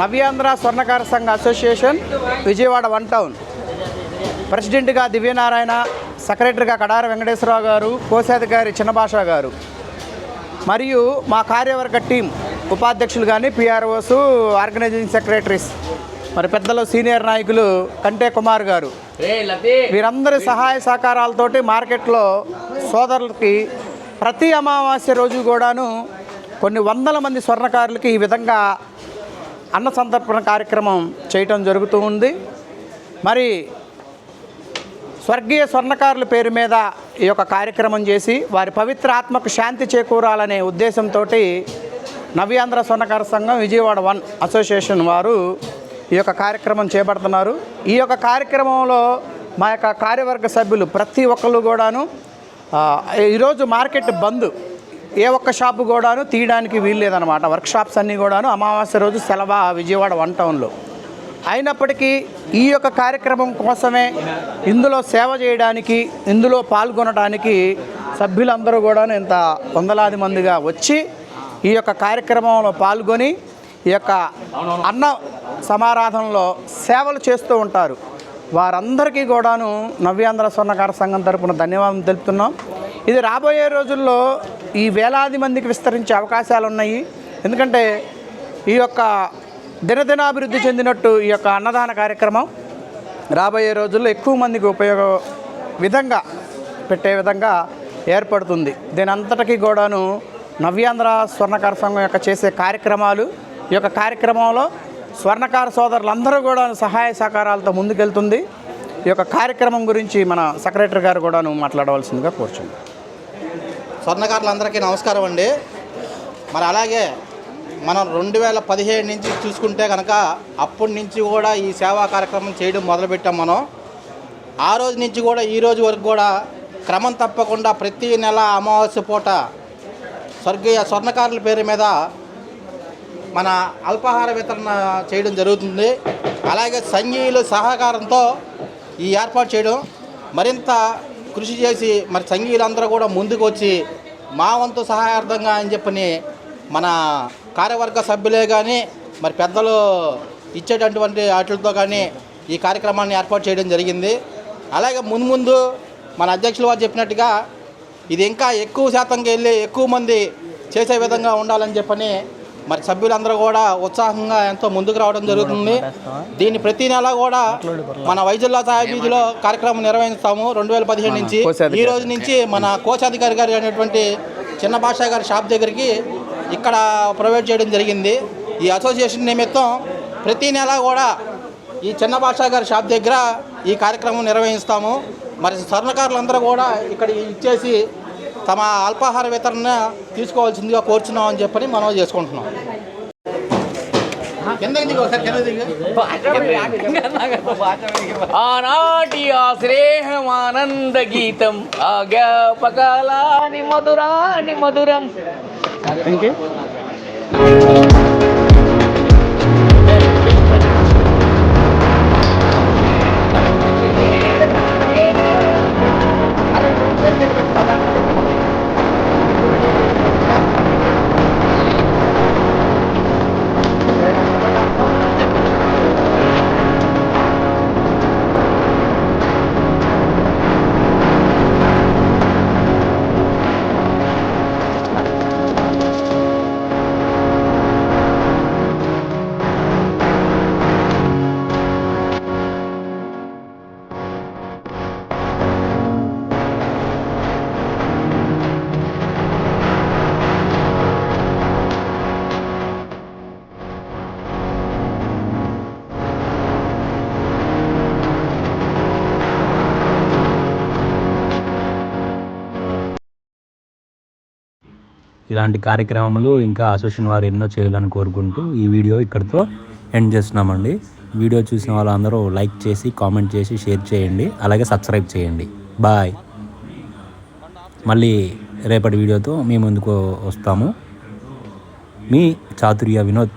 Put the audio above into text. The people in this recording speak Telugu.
నవ్యాంధ్ర స్వర్ణకార సంఘ అసోసియేషన్ విజయవాడ 1 టౌన్ ప్రెసిడెంట్గా దివ్యనారాయణ, సెక్రటరీగా కడార వెంకటేశ్వరరావు గారు, కోశాధికారి చిన్నభాష గారు మరియు మా కార్యవర్గ టీం ఉపాధ్యక్షులు కానీ పిఆర్ఓస్, ఆర్గనైజింగ్ సెక్రటరీస్, మరి పెద్దలు సీనియర్ నాయకులు కంటే కుమార్ గారు, వీరందరి సహాయ సహకారాలతోటి మార్కెట్లో సోదరులకి ప్రతి అమావాస్య రోజు కూడాను కొన్ని వందల మంది స్వర్ణకారులకి ఈ విధంగా అన్న సంతర్పణ కార్యక్రమం చేయటం జరుగుతూ ఉంది. మరి స్వర్గీయ స్వర్ణకారుల పేరు మీద ఈ యొక్క కార్యక్రమం చేసి వారి పవిత్ర ఆత్మకు శాంతి చేకూరాలనే ఉద్దేశంతో నవ్యాంధ్ర స్వర్ణకార సంఘం విజయవాడ 1 అసోసియేషన్ వారు ఈ యొక్క కార్యక్రమం చేపడుతున్నారు. ఈ యొక్క కార్యక్రమంలో మా యొక్క కార్యవర్గ సభ్యులు ప్రతి ఒక్కళ్ళు కూడాను ఈరోజు మార్కెట్ బంద్, ఏ ఒక్క షాపు కూడాను తీయడానికి వీల్లేదన్నమాట. వర్క్షాప్స్ అన్నీ కూడాను అమావాస్య రోజు సెలవు విజయవాడ 1 టౌన్లో. అయినప్పటికీ ఈ యొక్క కార్యక్రమం కోసమే ఇందులో సేవ చేయడానికి, ఇందులో పాల్గొనడానికి సభ్యులందరూ కూడా ఇంత వందలాది మందిగా వచ్చి ఈ యొక్క కార్యక్రమంలో పాల్గొని ఈ యొక్క అన్న సమారాధనలో సేవలు చేస్తూ ఉంటారు. వారందరికీ కూడాను నవ్యాంధ్ర స్వర్ణకార సంఘం తరపున ధన్యవాదాలు తెలుపుతున్నాం. ఇది రాబోయే రోజుల్లో ఈ వేలాది మందికి విస్తరించే అవకాశాలు ఉన్నాయి. ఎందుకంటే ఈ యొక్క దినదినాభివృద్ధి చెందినట్టు ఈ యొక్క అన్నదాన కార్యక్రమం రాబోయే రోజుల్లో ఎక్కువ మందికి ఉపయోగ విధంగా పెట్టే విధంగా ఏర్పడుతుంది. దీని అంతటికీ కూడాను నవ్యాంధ్ర స్వర్ణకార సంఘం యొక్క చేసే కార్యక్రమాలు, ఈ యొక్క కార్యక్రమంలో స్వర్ణకార సోదరులందరూ కూడా సహాయ సహకారాలతో ముందుకెళ్తుంది. ఈ యొక్క కార్యక్రమం గురించి మన సెక్రటరీ గారు కూడాను మాట్లాడవలసిందిగా కోరుచున్నాం. స్వర్ణకారులందరికీ నమస్కారం అండి. మరి అలాగే మనం 2017 నుంచి చూసుకుంటే కనుక అప్పటి నుంచి కూడా ఈ సేవా కార్యక్రమం చేయడం మొదలుపెట్టాం మనం. ఆ రోజు నుంచి కూడా ఈ రోజు వరకు కూడా క్రమం తప్పకుండా ప్రతి నెల అమావాస్య పూట స్వర్గీయ స్వర్ణకారుల పేరు మీద మన అల్పాహార వితరణ చేయడం జరుగుతుంది. అలాగే సంఘీయుల సహకారంతో ఈ ఏర్పాటు చేయడం మరింత కృషి చేసి మరి సంఘీయులందరూ కూడా ముందుకు వచ్చి మా వంతు సహాయార్థంగా అని చెప్పని మన కార్యవర్గ సభ్యులే కానీ మరి పెద్దలు ఇచ్చేటటువంటి వాటితో కానీ ఈ కార్యక్రమాన్ని ఏర్పాటు చేయడం జరిగింది. అలాగే ముందు మన అధ్యక్షులు వారు చెప్పినట్టుగా ఇది ఇంకా ఎక్కువ శాతంగా వెళ్ళి ఎక్కువ మంది చేసే విధంగా ఉండాలని చెప్పని మరి సభ్యులందరూ కూడా ఉత్సాహంగా ఎంతో ముందుకు రావడం జరుగుతుంది. దీన్ని ప్రతి నెల కూడా మన వైజల్లా సాయి వీధిలో కార్యక్రమం నిర్వహిస్తాము. 2017 నుంచి ఈ రోజు నుంచి మన కోశాధికారి గారు అనేటువంటి చిన్న భాష గారి షాప్ దగ్గరికి ఇక్కడ ప్రొవైడ్ చేయడం జరిగింది. ఈ అసోసియేషన్ నిమిత్తం ప్రతి నెల కూడా ఈ చిన్న భాష గారి షాప్ దగ్గర ఈ కార్యక్రమం నిర్వహిస్తాము. మరి స్వర్ణకారులందరూ కూడా ఇక్కడ ఇచ్చేసి తమ అల్పాహార వితరణ తీసుకోవాల్సిందిగా కోరుచున్నామని చెప్పని మనం చేసుకుంటున్నాం. ఆనాటి ఆ శ్రేహమానంద గీతం ఆజ్ఞాపకాలాని మధురాని మధురం. ఇలాంటి కార్యక్రమాలు ఇంకా అసోసియేషన్ వారు ఎన్నో చేయాలని కోరుకుంటూ ఈ వీడియో ఇక్కడితో ఎండ్ చేస్తున్నామండి. వీడియో చూసిన వాళ్ళందరూ లైక్ చేసి, కామెంట్ చేసి, షేర్ చేయండి. అలాగే సబ్స్క్రైబ్ చేయండి. బాయ్. మళ్ళీ రేపటి వీడియోతో మీ ముందుకు వస్తాము. మీ చాతుర్య వినోద్.